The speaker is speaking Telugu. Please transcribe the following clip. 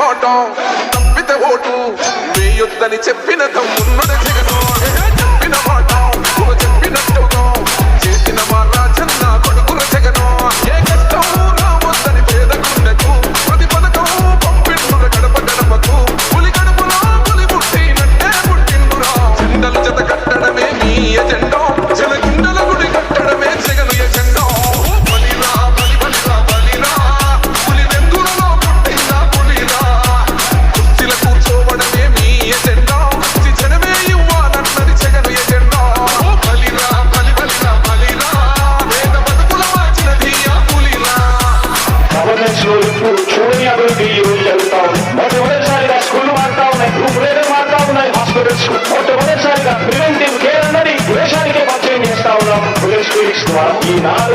పోవటం తప్పితే ఓటు వేయొద్దని చెప్పిన తమ్మున్నది జగను చెప్పిన మాట చెప్పినట్టుగా చేసిన మా రాజన్న కొడుకుల జగను ఏ కష్టం రావద్దని పేదకుండకు ప్రతి పథకం పంపిండుర గడప గడపకు పులి గడపలో పులి పుట్టినట్టే పుట్టిండురా జెండలు జత కట్టడమే మీ ఎజెండా జలగుండల గుడి కట్టడమే జగను ఎజెండా బలిరా బలి బలిరా బలిరా పులి వెందులలో పుట్టిందా పులిరా కుర్చీల కూర్చోవడమే మీ ఎజెండా జనమే ఇవ్వాలన్నది జగను ఎజెండా బలిరా బలి బలిరా బలిరా వేద బతుకుల మార్చినది ఆ పులిరా గవర్నెన్స్ లో ఇప్పుడు చూడని అభివృద్ధి ఈ రోజు జరుగుతా ఉంది. మొట్టమొదటిసారిగా స్కూళ్లు మారుతా ఉన్నాయి, గ్రూప్ రేట్లు మారుతా ఉన్నాయి, హాస్పిటల్స్ మొట్టమొదటిసారిగా ప్రివెంటివ్ కేర్ అన్నది దేశానికే పరిచయం చేస్తా ఉన్నాం. పోలీస్ క్లినిక్స్ ద్వారా ఈ 4